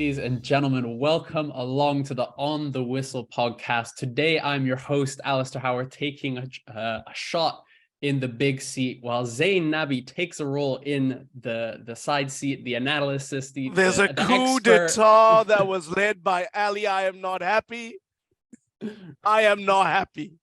Ladies and gentlemen, welcome along to the On the Whistle podcast. Today, I'm your host, Alasdair Howorth, taking a shot in the big seat, while Zayn Nabbi takes a role in the side seat, the analysis. There's a coup d'etat that was led by Ali. I am not happy. I am not happy.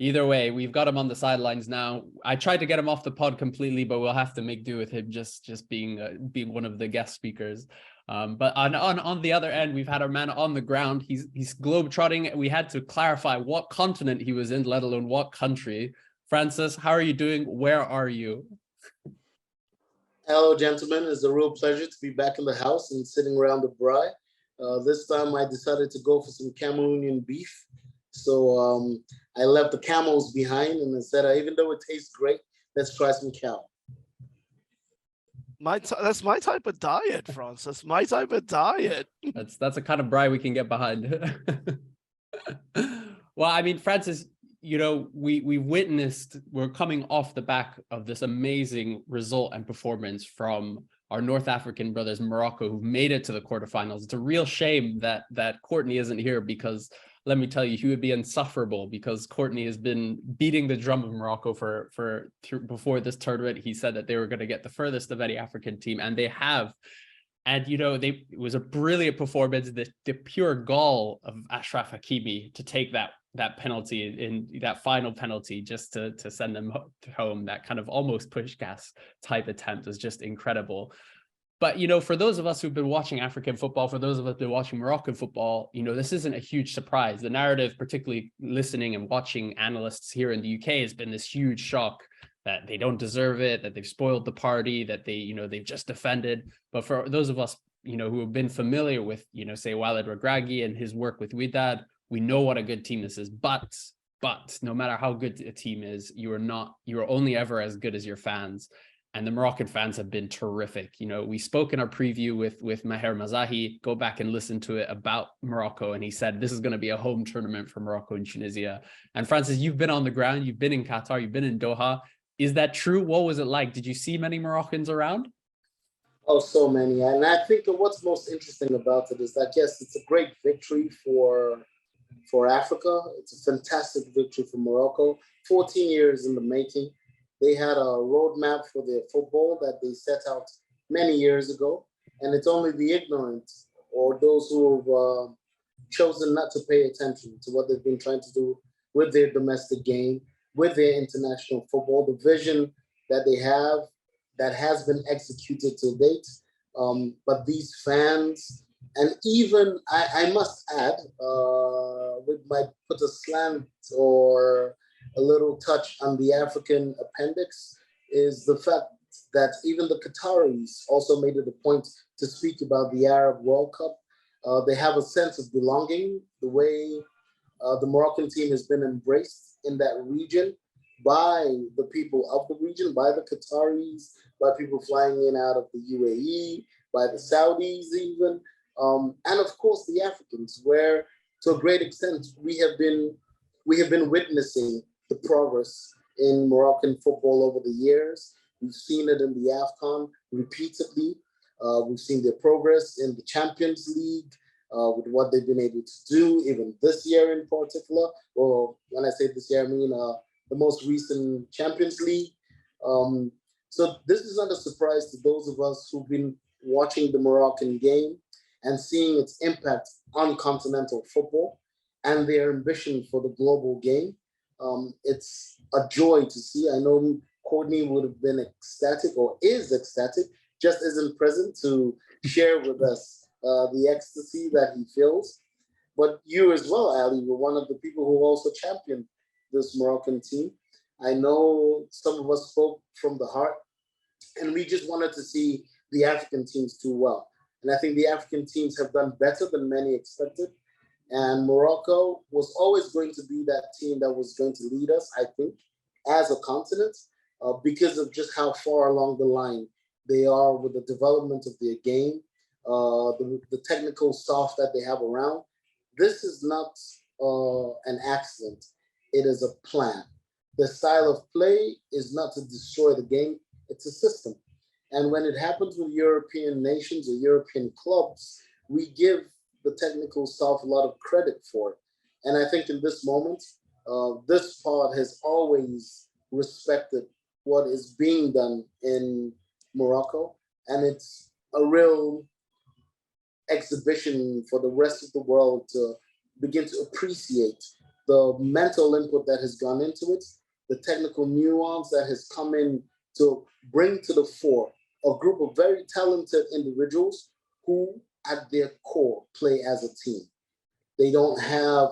Either way, we've got him on the sidelines now. I tried to get him off the pod completely, but we'll have to make do with him just being one of the guest speakers. But on the other end, we've had our man on the ground. He's globetrotting. We had to clarify what continent he was in, let alone what country. Francis, how are you doing? Where are you? Hello, gentlemen. It's a real pleasure to be back in the house and sitting around the braai. This time I decided to go for some Cameroonian beef. So I left the camels behind and I said, even though it tastes great, let's try some cow. That's my type of diet, Francis. My type of diet. That's a kind of braai we can get behind. Well, I mean, Francis, you know, we're coming off the back of this amazing result and performance from our North African brothers, Morocco, who've made it to the quarterfinals. It's a real shame that Courtney isn't here, because let me tell you, he would be insufferable, because Courtney has been beating the drum of Morocco before this tournament. He said that they were going to get the furthest of any African team, and they have. And, you know, it was a brilliant performance. The pure gall of Achraf Hakimi to take that penalty in that final penalty just to send them home, that kind of almost push gas type attempt, was just incredible. But, you know, for those of us who've been watching African football, for those of us who've been watching Moroccan football, you know, this isn't a huge surprise. The narrative, particularly listening and watching analysts here in the UK, has been this huge shock that they don't deserve it, that they've spoiled the party, that they've just defended. But for those of us, you know, who have been familiar with, you know, say Walid Regragui and his work with Wydad, we know what a good team this is. But no matter how good a team is, you are only ever as good as your fans. And the Moroccan fans have been terrific. You know, we spoke in our preview with Maher Mazahi. Go back and listen to it about Morocco. And he said, this is going to be a home tournament for Morocco and Tunisia. And Francis, you've been on the ground. You've been in Qatar. You've been in Doha. Is that true? What was it like? Did you see many Moroccans around? Oh, so many. And I think what's most interesting about it is that, yes, it's a great victory for Africa. It's a fantastic victory for Morocco. 14 years in the making. They had a roadmap for their football that they set out many years ago. And it's only the ignorant or those who have chosen not to pay attention to what they've been trying to do with their domestic game, with their international football, the vision that they have that has been executed to date. But these fans, and even I must add, we might put a slant or a little touch on the African appendix, is the fact that even the Qataris also made it a point to speak about the Arab World Cup. They have a sense of belonging, the way the Moroccan team has been embraced in that region by the people of the region, by the Qataris, by people flying in out of the UAE, by the Saudis even, and of course the Africans, where to a great extent we have been witnessing the progress in Moroccan football over the years. We've seen it in the AFCON repeatedly. We've seen their progress in the Champions League with what they've been able to do, even this year in particular. Or when I say this year, I mean the most recent Champions League. So this is not a surprise to those of us who've been watching the Moroccan game and seeing its impact on continental football and their ambition for the global game. It's a joy to see. I know Courtney would have been ecstatic, or is ecstatic, just isn't present to share with us the ecstasy that he feels. But you as well, Ali, were one of the people who also championed this Moroccan team. I know some of us spoke from the heart, and we just wanted to see the African teams do well. And I think the African teams have done better than many expected. And Morocco was always going to be that team that was going to lead us, I think, as a continent, because of just how far along the line they are with the development of their game, the technical staff that they have around. This is not an accident. It is a plan. The style of play is not to destroy the game. It's a system. And when it happens with European nations or European clubs, we give the technical staff a lot of credit for it. And I think in this moment, this pod has always respected what is being done in Morocco. And it's a real exhibition for the rest of the world to begin to appreciate the mental input that has gone into it, the technical nuance that has come in to bring to the fore a group of very talented individuals who, at their core, play as a team. They don't have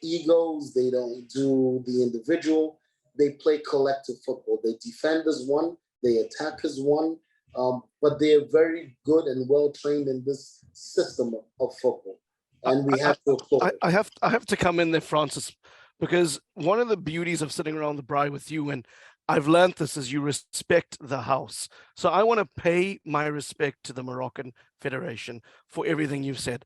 egos, they don't do the individual, they play collective football. They defend as one, they attack as one, but they're very good and well trained in this system of football. And we have to applaud. I have to come in there, Francis, because one of the beauties of sitting around the braai with you, and I've learned this, is you respect the house. So I want to pay my respect to the Moroccan Federation for everything you've said.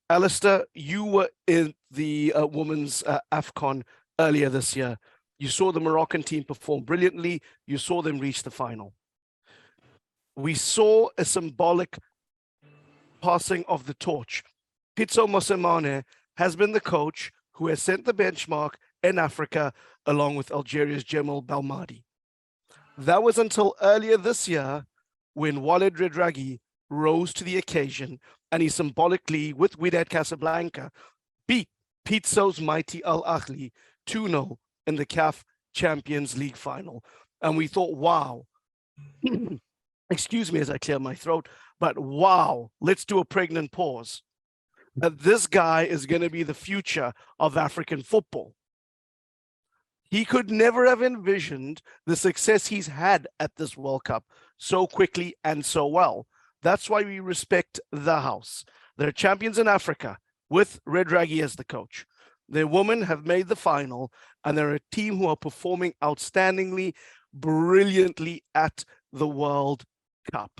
Alasdair, you were in the women's AFCON earlier this year. You saw the Moroccan team perform brilliantly. You saw them reach the final. We saw a symbolic passing of the torch. Pitso Mosimane has been the coach who has set the benchmark in Africa, along with Algeria's Jemal Belmadi. That was until earlier this year when Walid Regragui rose to the occasion and he symbolically, with Wydad Casablanca, beat Pitso's mighty Al Ahly 2-0 in the CAF Champions League final. And we thought, wow, excuse me as I clear my throat, but wow, let's do a pregnant pause. This guy is going to be the future of African football. He could never have envisioned the success he's had at this World Cup so quickly and so well. That's why we respect the house. They're champions in Africa with Regragui as the coach. Their women have made the final, and they're a team who are performing outstandingly, brilliantly at the World Cup.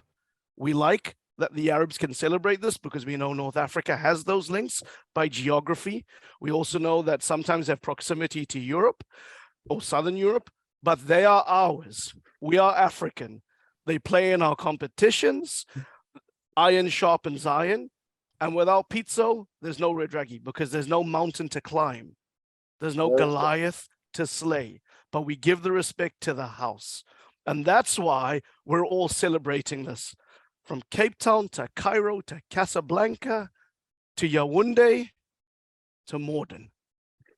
We like that the Arabs can celebrate this because we know North Africa has those links by geography. We also know that sometimes they have proximity to Europe or Southern Europe, but they are ours. We are African. They play in our competitions. Iron sharpens iron. And without Pitso, there's no Regragui because there's no mountain to climb. There's no Goliath to slay. But we give the respect to the house. And that's why we're all celebrating this. From Cape Town to Cairo to Casablanca to Yaoundé to Morden.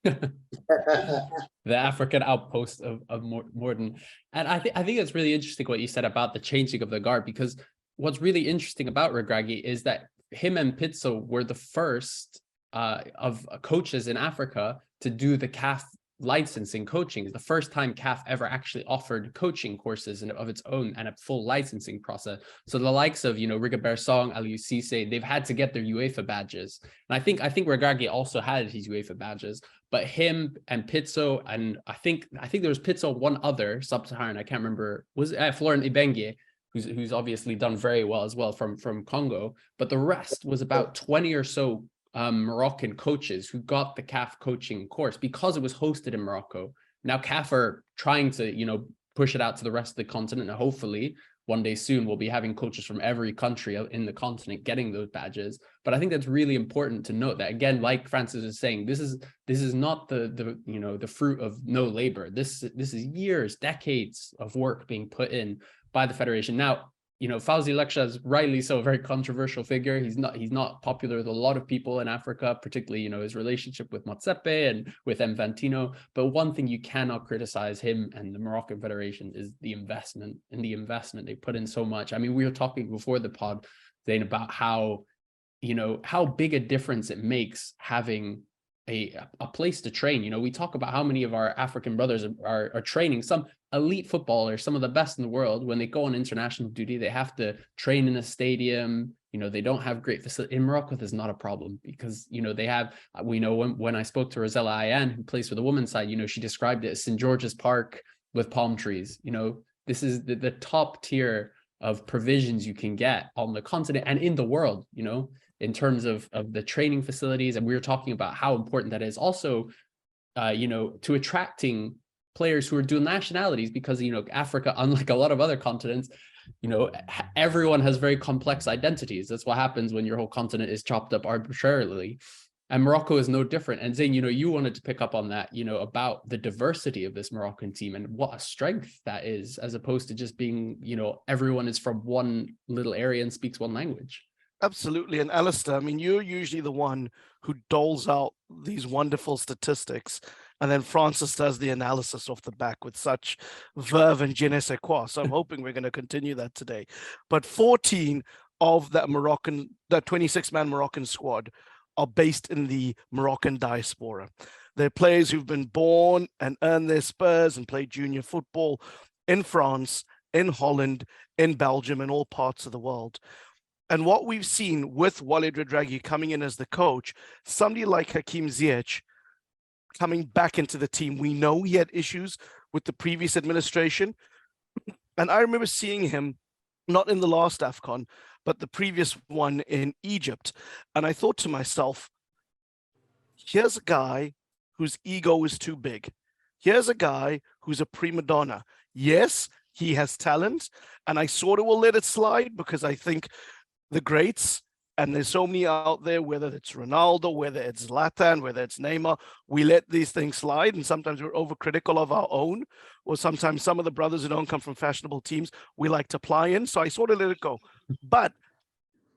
The African outpost of Morden. And I think it's really interesting what you said about the changing of the guard, because what's really interesting about Regragui is that him and Pitso were the first of coaches in Africa to do the CAF licensing coaching. It's the first time CAF ever actually offered coaching courses of its own and a full licensing process. So the likes of, Rigobert Song, Aliou Cisse, they've had to get their UEFA badges. And I think Regragui also had his UEFA badges, but him and Pitso, and I think there was Pitso, one other sub-Saharan, I can't remember, was Florent Ibenge, who's obviously done very well as well from Congo, but the rest was about 20 or so Moroccan coaches who got the CAF coaching course because it was hosted in Morocco. Now CAF are trying to, push it out to the rest of the continent, and hopefully one day soon we'll be having coaches from every country in the continent getting those badges. But I think that's really important to note that, again, like Francis is saying, this is not the fruit of no labor. This is years, decades of work being put in by the federation. Now, Fawzi Leksha is rightly so a very controversial figure. He's not popular with a lot of people in Africa, particularly, his relationship with Motsepe and with Infantino. But one thing you cannot criticize him and the Moroccan Federation is the investment. They put in so much. I mean, we were talking before the pod, Zayn, about how big a difference it makes having a place to train. We talk about how many of our African brothers are training. Some elite footballers, some of the best in the world, when they go on international duty, they have to train in a stadium. They don't have great facilities. In Morocco, there's not a problem because, they have, when I spoke to Rosella Ayan, who plays for the women's side, she described it as St. George's Park with palm trees. This is the top tier of provisions you can get on the continent and in the world, in terms of the training facilities. And we were talking about how important that is also, to attracting players who are dual nationalities, because, Africa, unlike a lot of other continents, everyone has very complex identities. That's what happens when your whole continent is chopped up arbitrarily. And Morocco is no different. And Zayn, you wanted to pick up on that, about the diversity of this Moroccan team and what a strength that is, as opposed to just being, everyone is from one little area and speaks one language. Absolutely. And Alasdair, I mean, you're usually the one who doles out these wonderful statistics, and then Francis does the analysis off the back with such verve and je ne sais quoi. So I'm hoping we're going to continue that today. But 14 of that 26-man Moroccan squad are based in the Moroccan diaspora. They're players who've been born and earned their spurs and played junior football in France, in Holland, in Belgium, in all parts of the world. And what we've seen with Walid Regragui coming in as the coach, somebody like Hakim Ziyech coming back into the team, we know he had issues with the previous administration. And I remember seeing him, not in the last AFCON, but the previous one in Egypt. And I thought to myself, here's a guy whose ego is too big. Here's a guy who's a prima donna. Yes, he has talent, and I sort of will let it slide because I think the greats, and there's so many out there, whether it's Ronaldo, whether it's Zlatan, whether it's Neymar, we let these things slide, and sometimes we're overcritical of our own, or sometimes some of the brothers who don't come from fashionable teams, we like to ply in, so I sort of let it go. But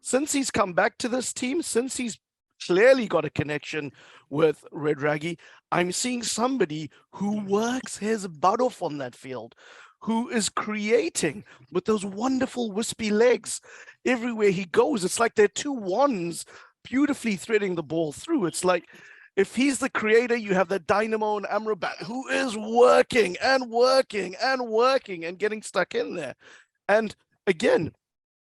since he's come back to this team, since he's clearly got a connection with Regragui, I'm seeing somebody who works his butt off on that field, who is creating with those wonderful wispy legs everywhere he goes. It's like they're two wands beautifully threading the ball through. It's like if he's the creator, you have the dynamo and Amrabat who is working and working and working and getting stuck in there. And again,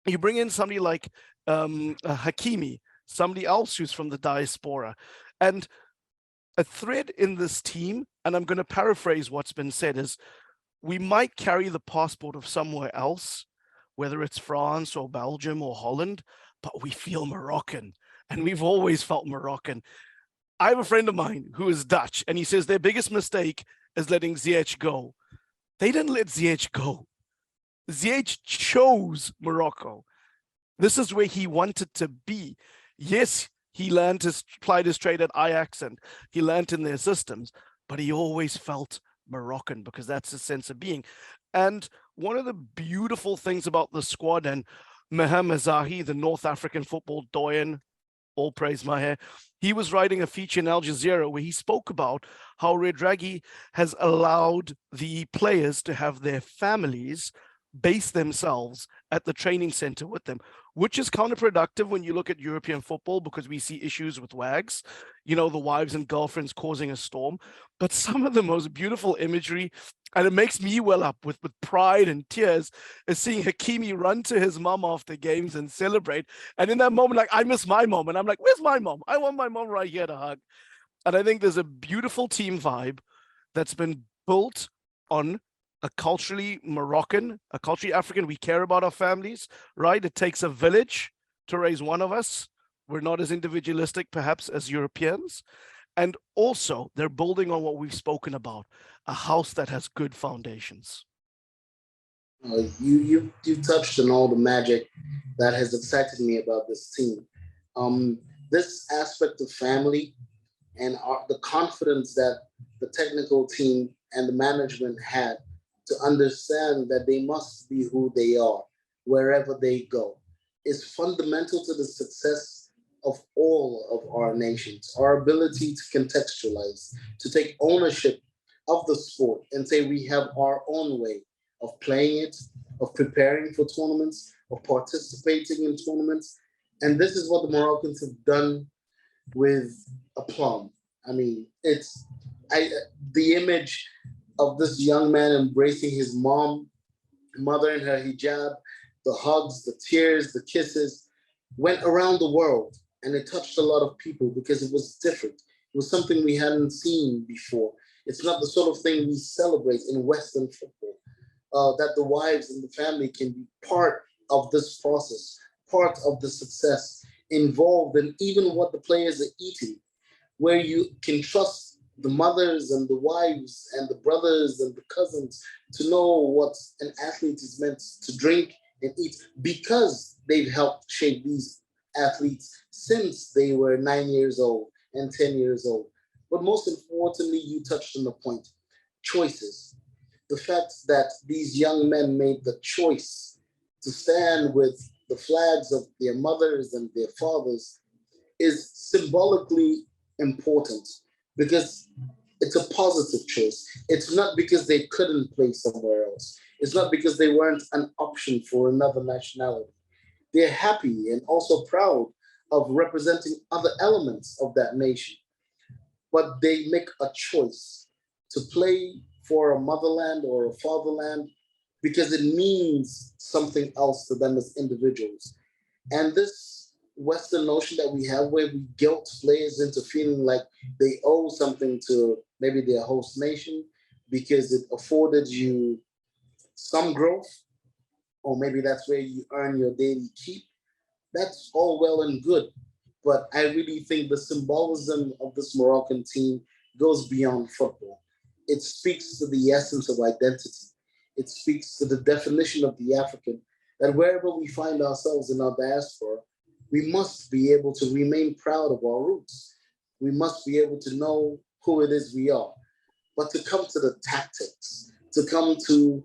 you bring in somebody like Hakimi, somebody else who's from the diaspora, and a thread in this team, and I'm going to paraphrase what's been said, is we might carry the passport of somewhere else, whether it's France or Belgium or Holland, but we feel Moroccan, and we've always felt Moroccan. I have a friend of mine who is Dutch, and he says their biggest mistake is letting Ziyech go. They didn't let Ziyech go. Ziyech chose Morocco. This is where he wanted to be. Yes, he applied his trade at Ajax, and he learned in their systems, but he always felt Moroccan because that's his sense of being. And one of the beautiful things about the squad, and Mehem Mezahi, the North African football doyen, all praise Maher, he was writing a feature in Al Jazeera where he spoke about how Regragui has allowed the players to have their families base themselves at the training center with them, which is counterproductive when you look at European football because we see issues with wags, the wives and girlfriends causing a storm. But some of the most beautiful imagery, and it makes me well up with pride and tears, is seeing Hakimi run to his mom after games and celebrate. And in that moment, like, I miss my mom. And I'm like, where's my mom? I want my mom right here to hug. And I think there's a beautiful team vibe that's been built on a culturally Moroccan, a culturally African. We care about our families, right? It takes a village to raise one of us. We're not as individualistic, perhaps, as Europeans. And also, they're building on what we've spoken about, a house that has good foundations. You touched on all the magic that has excited me about this team. This aspect of family and the confidence that the technical team and the management had to understand that they must be who they are wherever they go is fundamental to the success of all of our nations. Our ability to contextualize, to take ownership of the sport and say we have our own way of playing it, of preparing for tournaments, of participating in tournaments. And this is what the Moroccans have done with aplomb. I mean, the image of this young man embracing his mother in her hijab, the hugs, the tears, the kisses, went around the world, and it touched a lot of people because it was different. It was something we hadn't seen before. It's not the sort of thing we celebrate in Western football, that the wives and the family can be part of this process, part of the success, involved in even what the players are eating, where you can trust the mothers and the wives and the brothers and the cousins to know what an athlete is meant to drink in each, because they've helped shape these athletes since they were 9 years old and 10 years old. But most importantly, you touched on the point, choices. The fact that these young men made the choice to stand with the flags of their mothers and their fathers is symbolically important, because it's a positive choice. It's not because they couldn't play somewhere else. It's not because they weren't an option for another nationality. They're happy and also proud of representing other elements of that nation. But they make a choice to play for a motherland or a fatherland because it means something else to them as individuals. And this Western notion that we have, where we guilt players into feeling like they owe something to maybe their host nation because it afforded you some growth, or maybe that's where you earn your daily keep. That's all well and good. But I really think the symbolism of this Moroccan team goes beyond football. It speaks to the essence of identity. It speaks to the definition of the African, that wherever we find ourselves in our diaspora, we must be able to remain proud of our roots. We must be able to know who it is we are. But to come to the tactics, to come to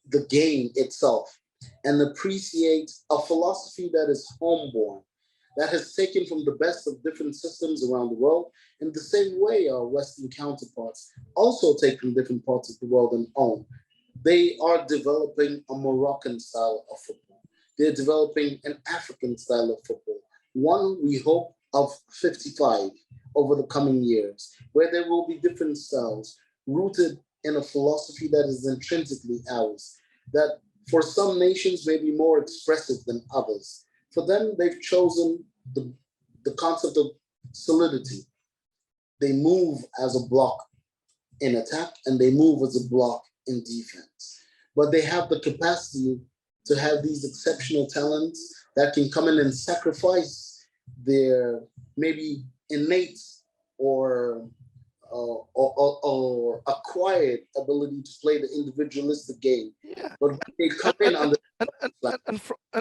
the game itself, and appreciate a philosophy that is homeborn, that has taken from the best of different systems around the world, in the same way our Western counterparts also take from different parts of the world and own. They are developing a Moroccan style of football. They're developing an African style of football, one we hope of 55 over the coming years, where there will be different styles rooted in a philosophy that is intrinsically ours, that for some nations may be more expressive than others. For them, they've chosen the concept of solidity. They move as a block in attack and they move as a block in defense. But they have the capacity to have these exceptional talents that can come in and sacrifice their maybe innate or acquired ability to play the individualistic game. Yeah. But when they come in on the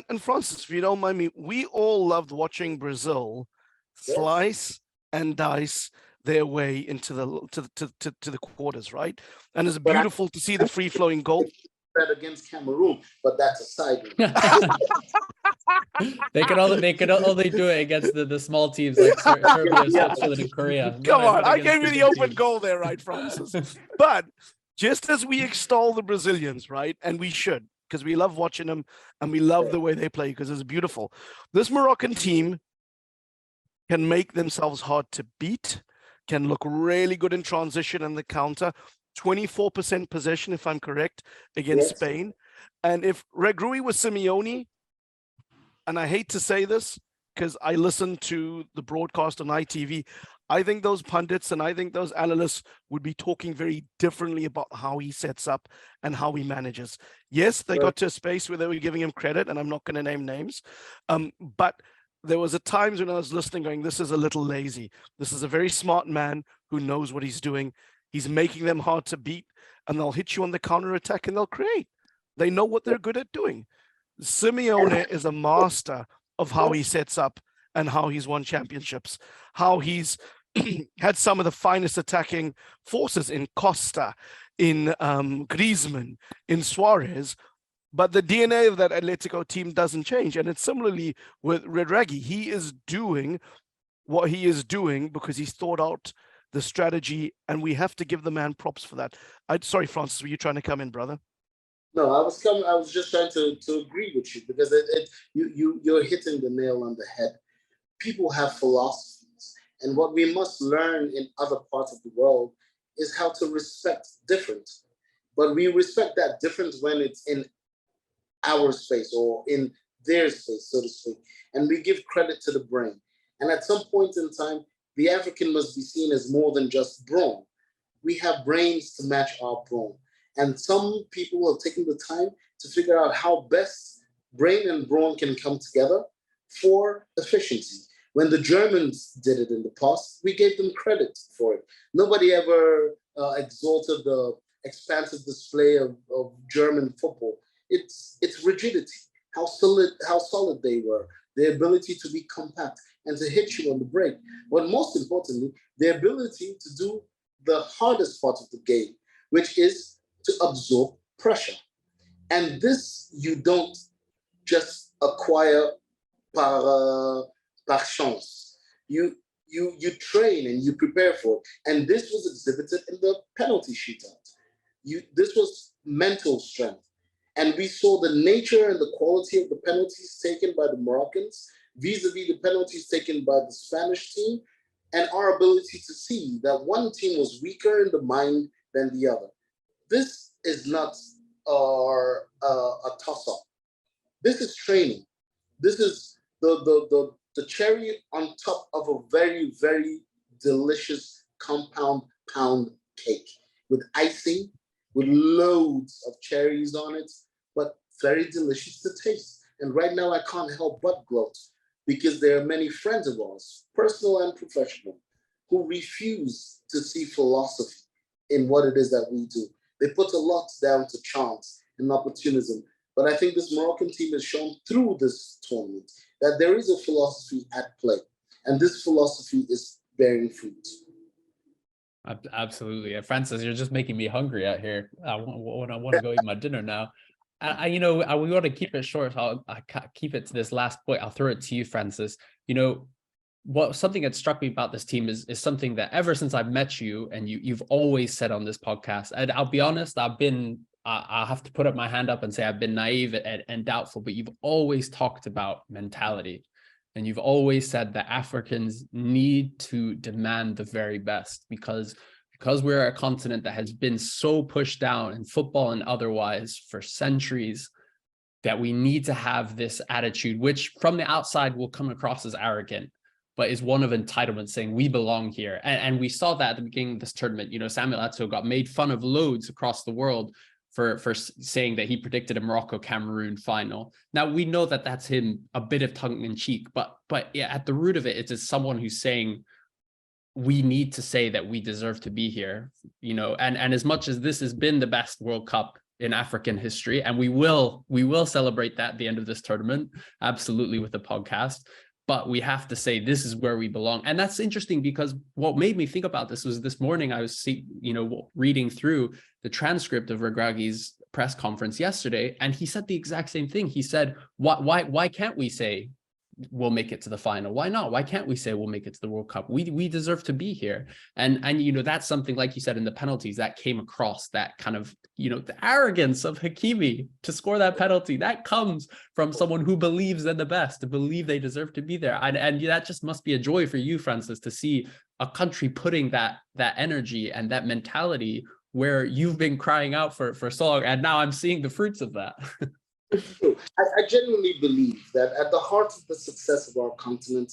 and Francis, if you don't mind me, we all loved watching Brazil slice and dice their way into the quarters, right? And it's beautiful to see the free flowing goal. Against Cameroon, but that's a side. They can only do it against the small teams like Serbia, Switzerland, and Korea. Come on, I gave you the open goal there, right, Francis? But just as we extol the Brazilians, right, and we should, because we love watching them and we love the way they play because it's beautiful. This Moroccan team can make themselves hard to beat, can look really good in transition and the counter. 24% possession, if I'm correct, against Spain. And if Regrui was Simeone, and I hate to say this because I listened to the broadcast on ITV, I think those pundits and I think those analysts would be talking very differently about how he sets up and how he manages. Yes, they got to a space where they were giving him credit, and I'm not going to name names, but there was a times when I was listening going, this is a little lazy. This is a very smart man who knows what he's doing. He's making them hard to beat, and they'll hit you on the counter attack and they'll create. They know what they're good at doing. Simeone is a master of how he sets up and how he's won championships, how he's had some of the finest attacking forces in Costa, in Griezmann, in Suarez, but the DNA of that Atletico team doesn't change. And it's similarly with Regragui. He is doing what he is doing because he's thought out the strategy, and we have to give the man props for that. Sorry, Francis, were you trying to come in, brother? No, I was just trying to agree with you, because you're hitting the nail on the head. People have philosophies, and what we must learn in other parts of the world is how to respect difference. But we respect that difference when it's in our space or in their space, so to speak, and we give credit to the brain. And at some point in time, the African must be seen as more than just brawn. We have brains to match our brawn. And some people have taken the time to figure out how best brain and brawn can come together for efficiency. When the Germans did it in the past, we gave them credit for it. Nobody ever exalted the expansive display of German football. It's rigidity. how solid they were, their ability to be compact and to hit you on the break. But most importantly, their ability to do the hardest part of the game, which is to absorb pressure. And this you don't just acquire par chance. You train and you prepare for it. And this was exhibited in the penalty shootout. This was mental strength. And we saw the nature and the quality of the penalties taken by the Moroccans vis-a-vis the penalties taken by the Spanish team, and our ability to see that one team was weaker in the mind than the other. This is not a toss-up. This is training. This is the cherry on top of a very, very delicious compound pound cake with icing, with loads of cherries on it, but very delicious to taste. And right now I can't help but gloat because there are many friends of ours, personal and professional, who refuse to see philosophy in what it is that we do. They put a lot down to chance and opportunism. But I think this Moroccan team has shown through this tournament that there is a philosophy at play. And this philosophy is bearing fruit. Absolutely. Francis, you're just making me hungry out here. I want to go eat my dinner now. We want to keep it short. So I'll keep it to this last point. I'll throw it to you, Francis. Something that struck me about this team is something that ever since I've met you, and you've always said on this podcast, and I'll be honest, I'll have to put up my hand up and say I've been naive and doubtful, but you've always talked about mentality. And you've always said that Africans need to demand the very best because we're a continent that has been so pushed down in football and otherwise for centuries, that we need to have this attitude, which from the outside will come across as arrogant, but is one of entitlement, saying we belong here. And we saw that at the beginning of this tournament. Samuel Eto'o got made fun of loads across the world for saying that he predicted a Morocco-Cameroon final. Now, we know that that's him a bit of tongue-in-cheek, but yeah, at the root of it, it's someone who's saying we need to say that we deserve to be here, and as much as this has been the best World Cup in African history, and we will celebrate that at the end of this tournament, absolutely, with the podcast, but we have to say this is where we belong. And that's interesting because what made me think about this was this morning I was reading through the transcript of Regragi's press conference yesterday, and he said the exact same thing. He said, why can't we say we'll make it to the final? Why not? Why can't we say we'll make it to the World Cup? We deserve to be here. And that's something, like you said, in the penalties that came across, that kind of, the arrogance of Hakimi to score that penalty, that comes from someone who believes they're the best, to believe they deserve to be there. And that just must be a joy for you, Francis, to see a country putting that energy and that mentality where you've been crying out for so long, and now I'm seeing the fruits of that. I genuinely believe that at the heart of the success of our continent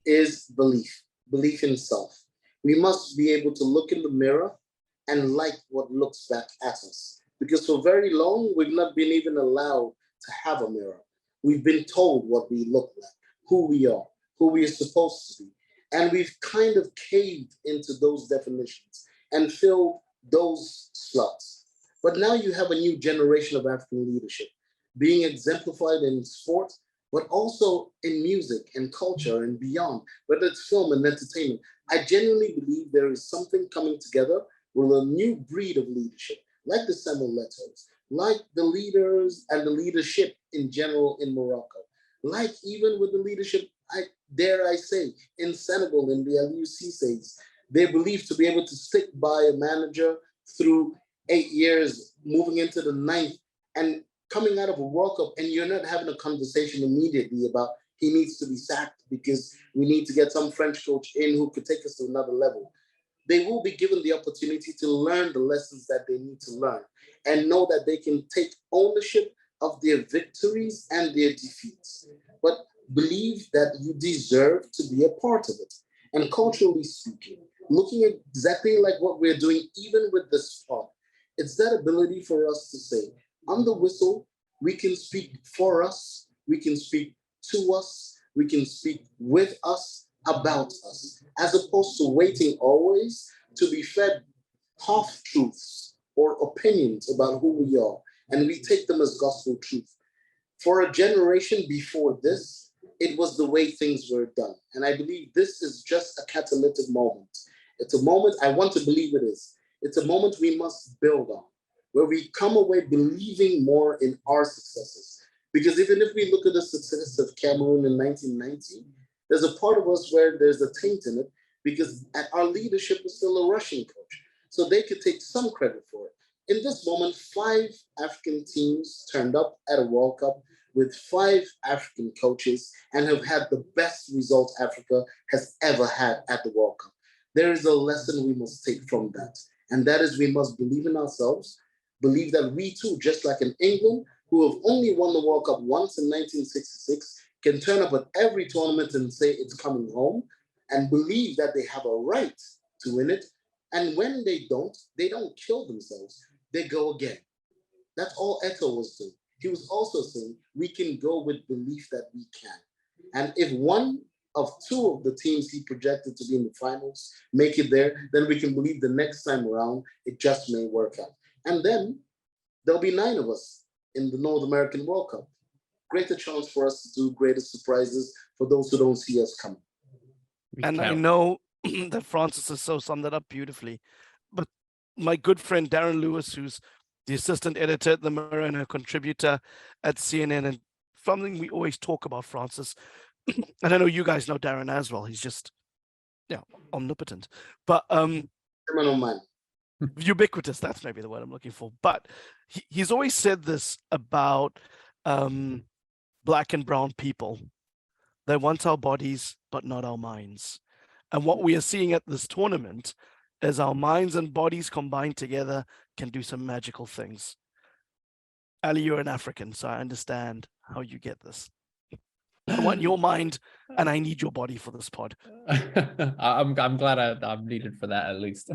is belief in self. We must be able to look in the mirror and like what looks back at us. Because for very long, we've not been even allowed to have a mirror. We've been told what we look like, who we are, who we are supposed to be. And we've kind of caved into those definitions and filled those slots. But now you have a new generation of African leadership being exemplified in sport, but also in music and culture and beyond, whether it's film and entertainment. I genuinely believe there is something coming together with a new breed of leadership, like the Samuel Eto'os, like the leaders and the leadership in general in Morocco, like even with the leadership, dare I say, in Senegal, in the Aliou Cissés. They're believed to be able to stick by a manager through 8 years, moving into the 9th, and coming out of a World Cup, and you're not having a conversation immediately about he needs to be sacked because we need to get some French coach in who could take us to another level. They will be given the opportunity to learn the lessons that they need to learn and know that they can take ownership of their victories and their defeats, but believe that you deserve to be a part of it. And culturally speaking, looking at exactly like what we're doing, even with this sport, it's that ability for us to say, on the whistle, we can speak for us, we can speak to us, we can speak with us, about us, as opposed to waiting always to be fed half-truths or opinions about who we are, and we take them as gospel truth. For a generation before this, it was the way things were done. And I believe this is just a catalytic moment. It's a moment, I want to believe it is. It's a moment we must build on, where we come away believing more in our successes. Because even if we look at the success of Cameroon in 1990, there's a part of us where there's a taint in it, because our leadership is still a Russian coach. So they could take some credit for it. In this moment, 5 African teams turned up at a World Cup with 5 African coaches and have had the best results Africa has ever had at the World Cup. There is a lesson we must take from that. And that is, we must believe in ourselves, believe that we too, just like in England, who have only won the World Cup once in 1966, can turn up at every tournament and say it's coming home, and believe that they have a right to win it. And when they don't kill themselves. They go again. That's all Eto'o was doing. He was also saying, we can go with belief that we can. And if one of 2 of the teams he projected to be in the finals make it there, then we can believe the next time around, it just may work out. And then there'll be 9 of us in the North American World Cup. Greater chance for us to do greater surprises for those who don't see us coming. I know that Francis has so summed that up beautifully. But my good friend Darren Lewis, who's the assistant editor at the Mirror and a contributor at CNN, and something we always talk about, Francis, and I know you guys know Darren as well. He's just, omnipotent. But Criminal man. ubiquitous, that's maybe the word I'm looking for. But he's always said this about Black and brown people. They want our bodies, but not our minds. And what we are seeing at this tournament is our minds and bodies combined together can do some magical things. Ali, you're an African, so I understand how you get this. I want your mind and I need your body for this pod. I'm glad I'm needed for that, at least.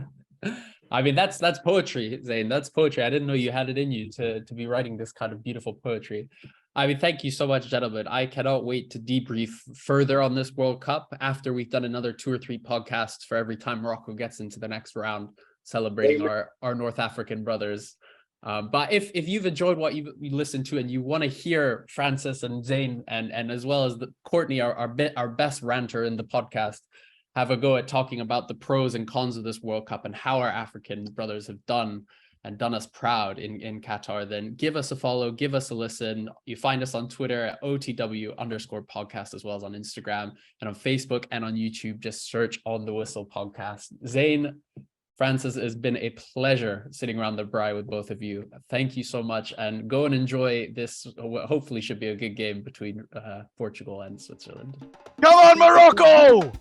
I mean, that's poetry, Zayn. That's poetry. I didn't know you had it in you to be writing this kind of beautiful poetry. I mean, thank you so much, gentlemen. I cannot wait to debrief further on this World Cup after we've done another 2 or 3 podcasts for every time Morocco gets into the next round, celebrating our North African brothers. But if you've enjoyed what you listened to and you want to hear Francis and Zayn and as well as Courtney, our best ranter in the podcast, have a go at talking about the pros and cons of this World Cup and how our African brothers have done us proud in Qatar, then give us a follow, give us a listen. You find us on Twitter at OTW_podcast, as well as on Instagram and on Facebook and on YouTube. Just search On the Whistle Podcast. Zayn, Francis, it's been a pleasure sitting around the braai with both of you. Thank you so much, and go and enjoy this. What hopefully should be a good game between Portugal and Switzerland. Come on, Morocco!